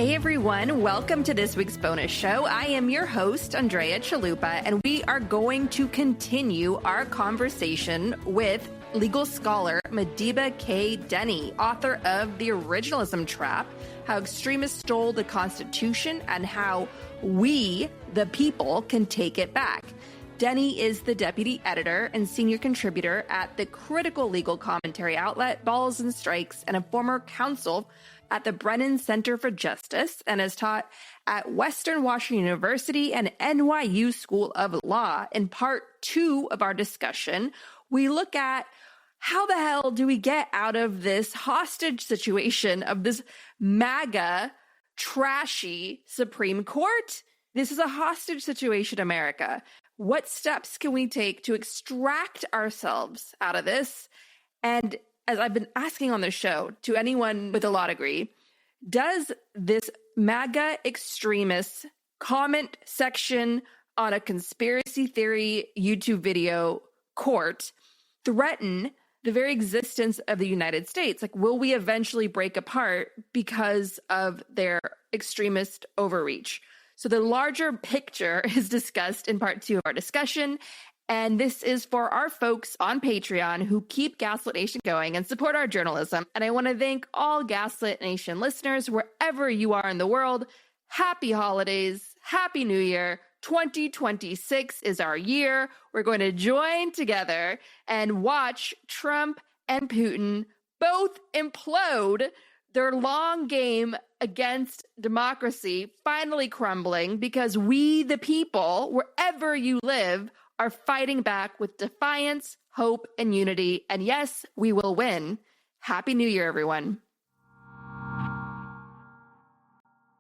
Hey everyone, welcome to this week's bonus show. I am your host, Andrea Chalupa, and we are going to continue our conversation with legal scholar Madiba Dennie, author of The Originalism Trap, How Extremists Stole the Constitution and How We, the People, Can Take It Back. Dennie is the deputy editor and senior contributor at the critical legal commentary outlet Balls and Strikes and a former counsel at the Brennan Center for Justice and has taught at Western Washington University and NYU School of Law. In part 2 of our discussion, we look at how the hell do we get out of this hostage situation of this MAGA, trashy Supreme Court? This is a hostage situation, America. What steps can we take to extract ourselves out of this? And as I've been asking on the show to anyone with a law degree, does this MAGA extremist comment section on a conspiracy theory YouTube video court threaten the very existence of the United States? Like, will we eventually break apart because of their extremist overreach? So the larger picture is discussed in part 2 of our discussion. And this is for our folks on Patreon who keep Gaslit Nation going and support our journalism. And I want to thank all Gaslit Nation listeners, wherever you are in the world. Happy holidays. Happy New Year. 2026 is our year. We're going to join together and watch Trump and Putin both implode, their long game against democracy finally crumbling because we, the people, wherever you live, are fighting back with defiance, hope, and unity. And yes, we will win. Happy New Year, everyone.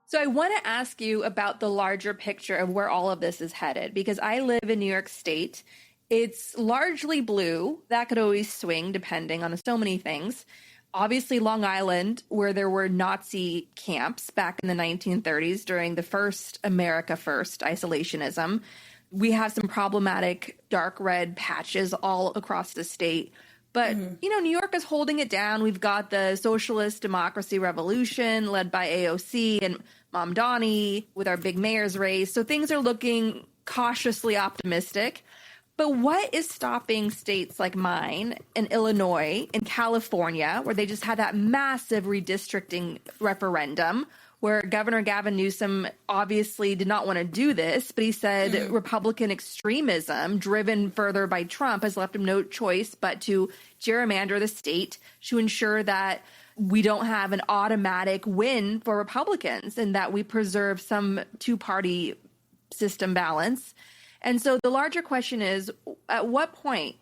So I want to ask you about the larger picture of where all of this is headed, because I live in New York State. It's largely blue. That could always swing depending on so many things. Obviously, Long Island, where there were Nazi camps back in the 1930s during the first America First isolationism. We have some problematic dark red patches all across the state. But, New York is holding it down. We've got the socialist democracy revolution led by AOC and Mamdani with our big mayor's race. So things are looking cautiously optimistic. But what is stopping states like mine in Illinois, in California, where they just had that massive redistricting referendum, where Governor Gavin Newsom obviously did not want to do this, but he said Republican extremism driven further by Trump has left him no choice but to gerrymander the state to ensure that we don't have an automatic win for Republicans and that we preserve some two-party system balance. And so the larger question is, at what point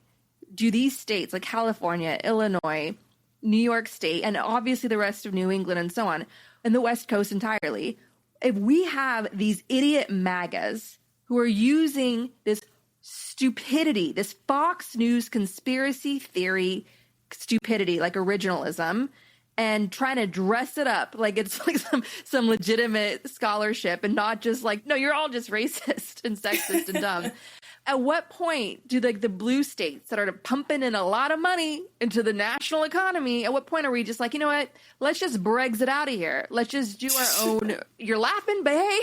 do these states like California, Illinois, New York State, and obviously the rest of New England and so on, and the West Coast entirely, if we have these idiot MAGAs who are using this stupidity, this Fox News conspiracy theory stupidity like originalism, and trying to dress it up like it's like some legitimate scholarship and not just like, no, you're all just racist and sexist and dumb. At what point do the blue states that are pumping in a lot of money into the national economy, at what point are we just like, you know what, let's just Brexit out of here. Let's just do our own. You're laughing, but hey.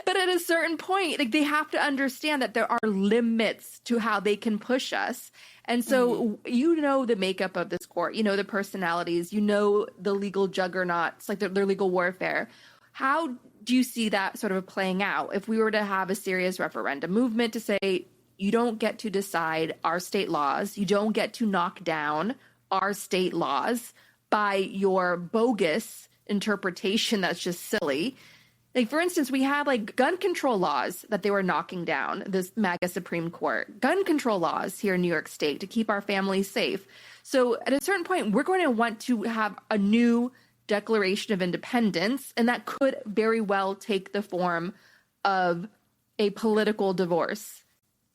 But at a certain point, like, they have to understand that there are limits to how they can push us. And so you know the makeup of this court, you know the personalities, you know the legal juggernauts, like their legal warfare. How do you see that sort of playing out if we were to have a serious referendum movement to say, you don't get to decide our state laws, you don't get to knock down our state laws by your bogus interpretation that's just silly? Like, for instance, we had like gun control laws that they were knocking down, this MAGA Supreme Court, gun control laws here in New York State to keep our families safe. So at a certain point, we're going to want to have a new Declaration of Independence, and that could very well take the form of a political divorce.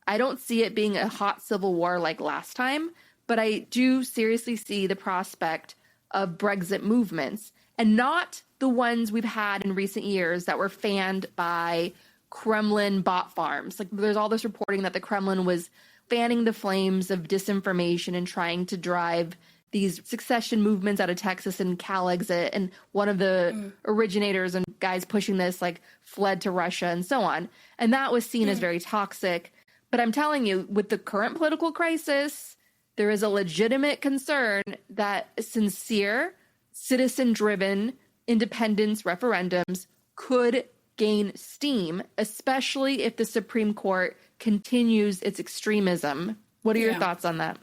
I don't see it being a hot civil war like last time, but I do seriously see the prospect of Brexit movements, and not the ones we've had in recent years that were fanned by Kremlin bot farms. Like, there's all this reporting that the Kremlin was fanning the flames of disinformation and trying to drive these succession movements out of Texas and CalExit, and one of the originators and guys pushing this like fled to Russia and so on. And that was seen as very toxic. But I'm telling you, with the current political crisis, there is a legitimate concern that sincere, citizen-driven independence referendums could gain steam, especially if the Supreme Court continues its extremism. What are your thoughts on that?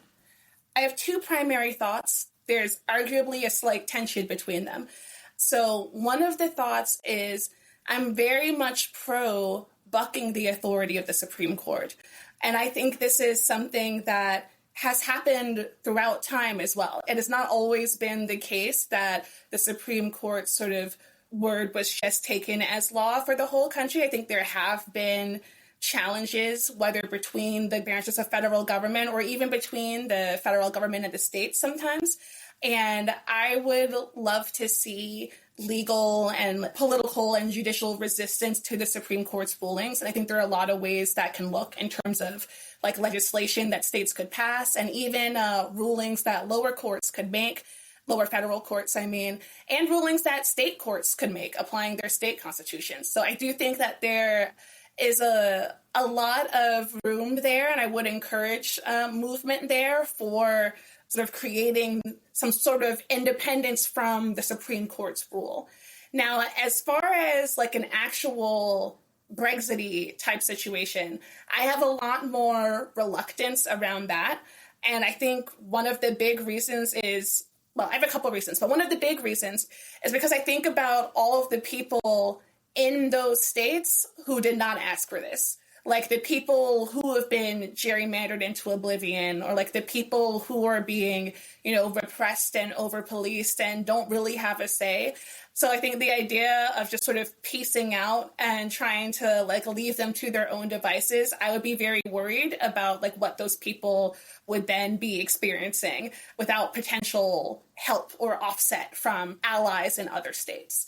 I have two primary thoughts. There's arguably a slight tension between them. So one of the thoughts is I'm very much pro bucking the authority of the Supreme Court. And I think this is something that has happened throughout time as well. It has not always been the case that the Supreme Court sort of word was just taken as law for the whole country. I think there have been challenges, whether between the branches of federal government or even between the federal government and the states sometimes. And I would love to see legal and political and judicial resistance to the Supreme Court's rulings. And I think there are a lot of ways that can look in terms of like legislation that states could pass and even rulings that lower courts could make, lower federal courts, I mean, and rulings that state courts could make applying their state constitutions. So I do think that there is a lot of room there, and I would encourage movement there for sort of creating some sort of independence from the Supreme Court's rule. Now, as far as like an actual Brexit-y type situation, I have a lot more reluctance around that. And I think one of the big reasons is, well, I have a couple of reasons, but one of the big reasons is because I think about all of the people in those states who did not ask for this. Like the people who have been gerrymandered into oblivion, or like the people who are being, you know, repressed and over-policed and don't really have a say. So I think the idea of just sort of piecing out and trying to like leave them to their own devices, I would be very worried about like what those people would then be experiencing without potential help or offset from allies in other states.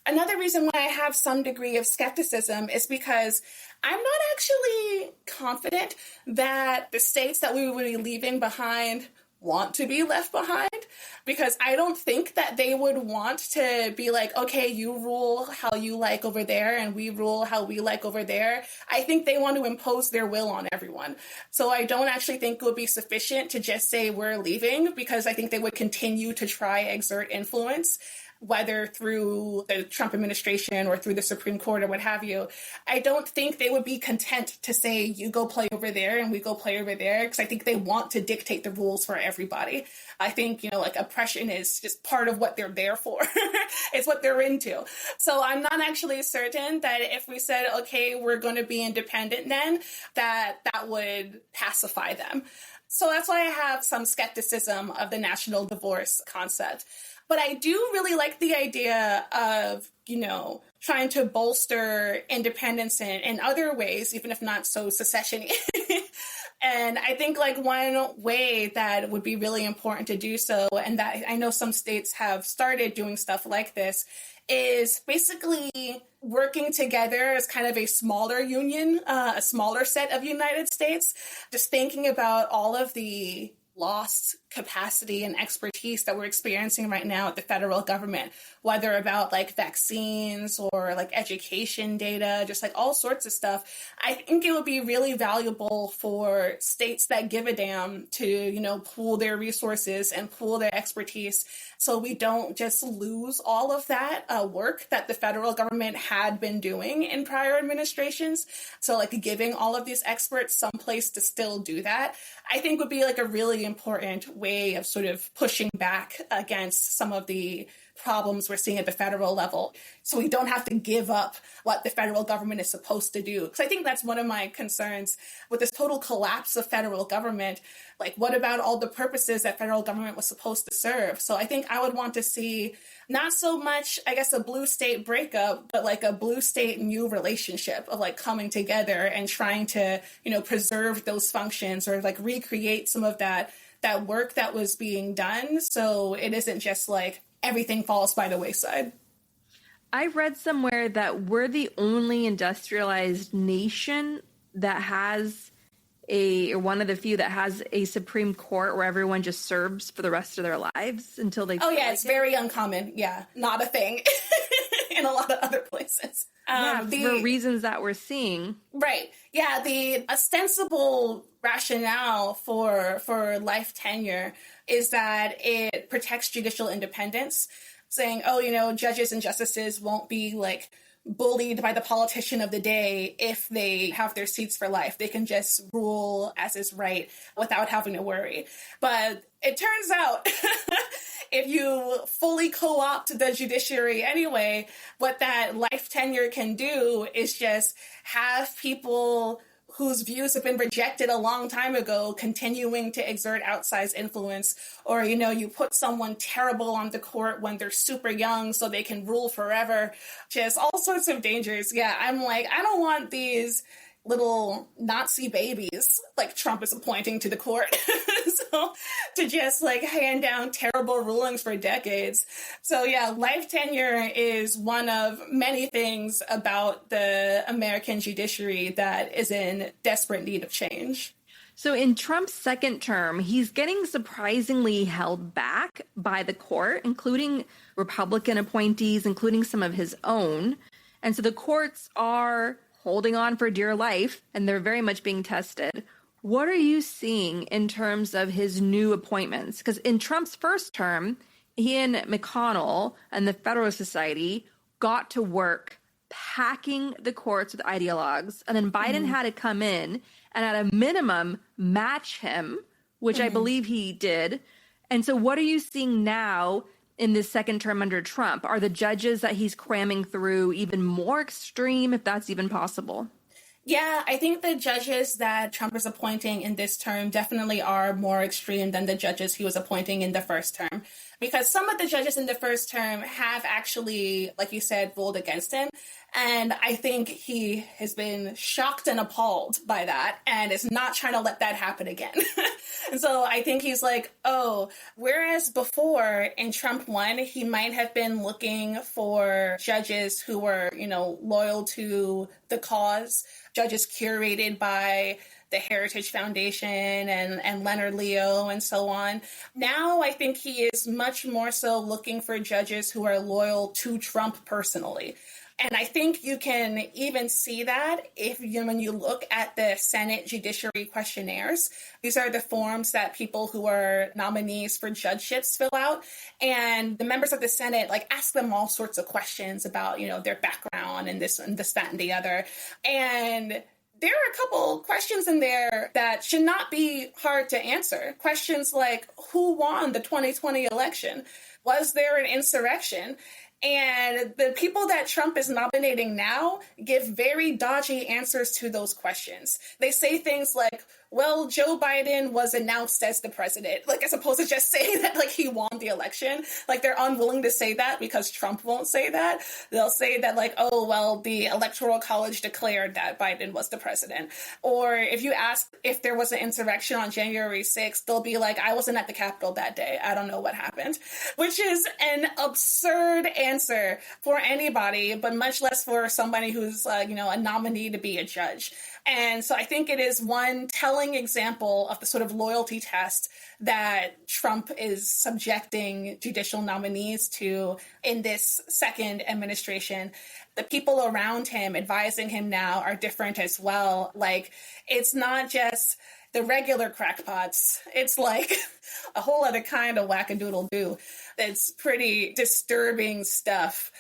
Another reason why I have some degree of skepticism is because I'm not actually confident that the states that we would be leaving behind want to be left behind, because I don't think that they would want to be like, okay, you rule how you like over there and we rule how we like over there. I think they want to impose their will on everyone. So I don't actually think it would be sufficient to just say we're leaving, because I think they would continue to try exert influence, whether through the Trump administration or through the Supreme Court or what have you. I don't think they would be content to say, you go play over there and we go play over there, because I think they want to dictate the rules for everybody. I think, you know, like oppression is just part of what they're there for. It's what they're into. So I'm not actually certain that if we said, okay, we're going to be independent then, that would pacify them. So that's why I have some skepticism of the national divorce concept. But I do really like the idea of, you know, trying to bolster independence in other ways, even if not so secession-y. And I think like one way that would be really important to do so, and that I know some states have started doing stuff like this, is basically working together as kind of a smaller union, a smaller set of United States, just thinking about all of the lost capacity and expertise that we're experiencing right now at the federal government, whether about like vaccines or like education data, just like all sorts of stuff. I think it would be really valuable for states that give a damn to, you know, pool their resources and pool their expertise, so we don't just lose all of that work that the federal government had been doing in prior administrations. So like giving all of these experts some place to still do that, I think would be like a really important way of sort of pushing back against some of the problems we're seeing at the federal level, so we don't have to give up what the federal government is supposed to do. Because I think that's one of my concerns with this total collapse of federal government. Like, what about all the purposes that federal government was supposed to serve? So I think I would want to see not so much, I guess, a blue state breakup, but like a blue state new relationship of like coming together and trying to, you know, preserve those functions or like recreate some of that work that was being done. So it isn't just like everything falls by the wayside. I read somewhere that we're the only industrialized nation that has one of the few that has a Supreme Court where everyone just serves for the rest of their lives until they. Oh yeah, it's very uncommon. Yeah, not a thing in a lot of other places. For reasons that we're seeing. Right. Yeah, the ostensible rationale for life tenure is that it protects judicial independence, saying, oh, judges and justices won't be like bullied by the politician of the day if they have their seats for life. They can just rule as is right without having to worry. But it turns out if you fully co-opt the judiciary anyway, what that life tenure can do is just have people whose views have been rejected a long time ago continuing to exert outsized influence. Or, you put someone terrible on the court when they're super young so they can rule forever. Just all sorts of dangers. Yeah, I'm like, I don't want these little Nazi babies like Trump is appointing to the court. So to just like hand down terrible rulings for decades. So yeah, life tenure is one of many things about the American judiciary that is in desperate need of change. So in Trump's second term, he's getting surprisingly held back by the court, including Republican appointees, including some of his own. And so the courts are holding on for dear life, and they're very much being tested. What are you seeing in terms of his new appointments? Because in Trump's first term, he and McConnell and the Federalist Society got to work packing the courts with ideologues, and then Biden had to come in and at a minimum match him, which I believe he did. And so what are you seeing now in this second term under Trump? Are the judges that he's cramming through even more extreme, if that's even possible? Yeah, I think the judges that Trump is appointing in this term definitely are more extreme than the judges he was appointing in the first term. Because some of the judges in the first term have actually, like you said, ruled against him. And I think he has been shocked and appalled by that and is not trying to let that happen again. And so I think he's like, oh, whereas before in Trump 1, he might have been looking for judges who were, loyal to the cause, judges curated by the Heritage Foundation and Leonard Leo and so on. Now I think he is much more so looking for judges who are loyal to Trump personally. And I think you can even see that when you look at the Senate judiciary questionnaires. These are the forms that people who are nominees for judgeships fill out. And the members of the Senate ask them all sorts of questions about, their background and this, that, and the other. And there are a couple questions in there that should not be hard to answer. Questions like, who won the 2020 election? Was there an insurrection? And the people that Trump is nominating now give very dodgy answers to those questions. They say things like, well, Joe Biden was announced as the president, as opposed to just saying that, he won the election. They're unwilling to say that because Trump won't say that. They'll say that, oh, well, the Electoral College declared that Biden was the president. Or if you ask if there was an insurrection on January 6th, they'll be like, I wasn't at the Capitol that day. I don't know what happened, which is an absurd answer for anybody, but much less for somebody who's, a nominee to be a judge. And so I think it is one telling example of the sort of loyalty test that Trump is subjecting judicial nominees to in this second administration. The people around him advising him now are different as well. It's not just the regular crackpots. It's a whole other kind of wackadoodle-doo. It's pretty disturbing stuff